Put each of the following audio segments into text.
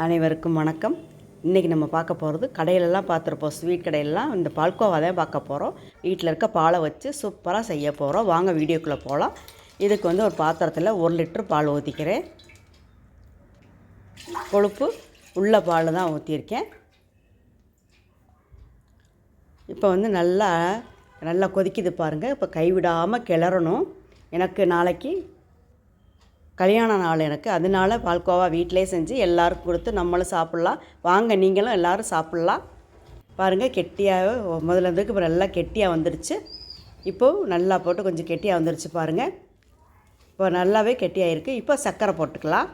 அனைவருக்கும் வணக்கம். இன்றைக்கி நம்ம பார்க்க போகிறது கடையிலலாம் பார்த்துருப்போம், ஸ்வீட் கடையிலலாம் இந்த பால்கோவா தான் பார்க்க போகிறோம். வீட்டில் இருக்க பாலை வச்சு சூப்பராக செய்ய போகிறோம். வாங்க வீடியோக்குள்ளே போகலாம். இதுக்கு ஒரு பாத்திரத்தில் 1 லிட்டர் பால் ஊற்றிக்கிறேன். கொழுப்பு உள்ள பால் தான் ஊற்றியிருக்கேன். இப்போ நல்லா கொதிக்குது பாருங்கள். இப்போ கைவிடாமல் கிளறணும். எனக்கு நாளைக்கு கல்யாண நாள் அதனால் பால்கோவா வீட்டிலே செஞ்சு எல்லாருக்கும் கொடுத்து நம்மளும் சாப்பிட்லாம். வாங்க நீங்களும் எல்லோரும் சாப்பிட்லாம். பாருங்கள், கெட்டியாக முதல்ல இருந்துக்கு இப்போ நல்லா கெட்டியாக வந்துடுச்சு. இப்போது நல்லா போட்டு கொஞ்சம் கெட்டியாக வந்துடுச்சு பாருங்கள். இப்போ நல்லாவே கெட்டியாக இருக்குது. இப்போ சர்க்கரை போட்டுக்கலாம்.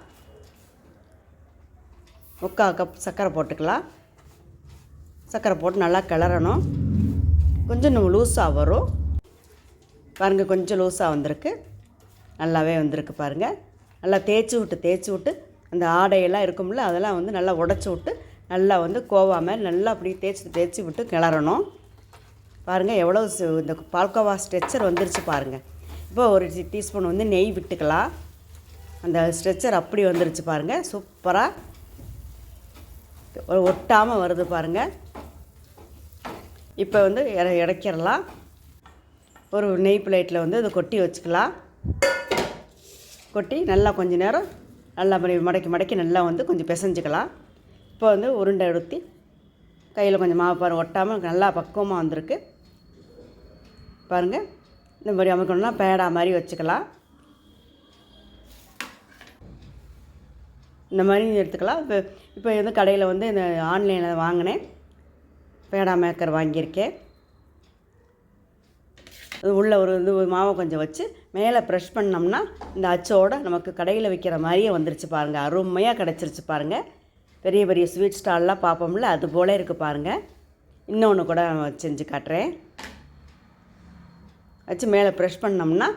3/4 கப் சர்க்கரை போட்டுக்கலாம். சர்க்கரை போட்டு நல்லா கிளறணும். கொஞ்சம் நம்ம லூஸாக வரும் பாருங்கள். கொஞ்சம் லூஸாக வந்திருக்கு. நல்லாவே வந்திருக்கு பாருங்கள். நல்லா தேய்ச்சி விட்டு அந்த ஆடையெல்லாம் இருக்கும்ல, அதெல்லாம் நல்லா உடச்சி விட்டு நல்லா கோவா மாதிரி நல்லா அப்படி தேய்ச்சி விட்டு கிளறணும். பாருங்கள் எவ்வளோ இந்த பால்கோவா ஸ்ட்ரெச்சர் வந்துருச்சு பாருங்கள். இப்போ 1 டீஸ்பூன் நெய் விட்டுக்கலாம். அந்த ஸ்ட்ரெச்சர் அப்படி வந்துருச்சு பாருங்கள். சூப்பராக ஒட்டாமல் வருது பாருங்கள். இப்போ இறக்கிடலாம். ஒரு நெய் பிளேட்டில் இதை கொட்டி வச்சுக்கலாம். கொட்டி நல்லா கொஞ்சம் நேரம் நல்லா மடக்கி நல்லா கொஞ்சம் பிசைஞ்சிக்கலாம். இப்போ உருண்டை எடுத்து கையில் கொஞ்சம் மாவு பாருங்கள், ஒட்டாமல் நல்லா பக்குவமாக வந்திருக்கு பாருங்கள். இந்த மாதிரி அமைக்கணும்னா பேடா மாதிரி வச்சுக்கலாம். இந்த மாதிரி எடுத்துக்கலாம். இப்போ கடையில் இந்த ஆன்லைனில் வாங்கினேன் பேடா மேக்கர் வாங்கியிருக்கேன். உள்ளே ஒரு மாவை கொஞ்சம் வச்சு மேலே ப்ரெஷ் பண்ணோம்னா இந்த அச்சோடு நமக்கு கடையில் விற்கிற மாதிரியே வந்துருச்சு பாருங்கள். அருமையாக கிடச்சிருச்சு பாருங்கள். பெரிய பெரிய ஸ்வீட் ஸ்டால்லாம் பார்ப்போம்ல, அது போல் இருக்குது பாருங்கள். இன்னொன்று கூட செஞ்சு காட்டுறேன். வச்சு மேலே ப்ரெஷ் பண்ணோம்னா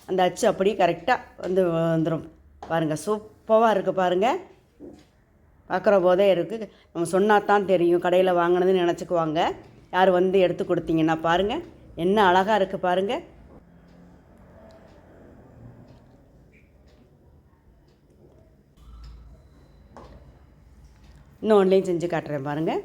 அந்த அச்சு அப்படியே கரெக்டாக வந்துடும் பாருங்கள். சூப்பராக இருக்குது பாருங்கள். பார்க்குற போதே இருக்குது. நம்ம சொன்னால் தான் தெரியும், கடையில் வாங்கினதுன்னு நினச்சிக்குவாங்க யார் எடுத்து கொடுத்தீங்கன்னா. பாருங்கள் என்ன அழகாக இருக்குது பாருங்கள். இன்னும் ஒன்றையும் செஞ்சு காட்டுறேன் பாருங்கள்.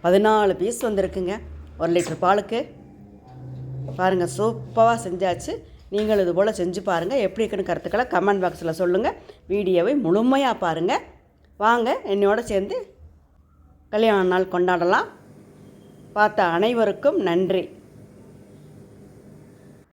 பதினாலு பீஸ் வந்திருக்குங்க 1 லிட்டர் பாலுக்கு. பாருங்கள் சூப்பராக செஞ்சாச்சு. நீங்களும் இது போல் செஞ்சு பாருங்கள். எப்படி இருக்குன்னு கருத்துக்களை கமெண்ட் பாக்ஸில் சொல்லுங்கள். வீடியோவை முழுமையாக பாருங்கள். வாங்க என்னோட சேர்ந்து கல்யாண நாள் கொண்டாடலாம். பார்த்த அனைவருக்கும் நன்றி.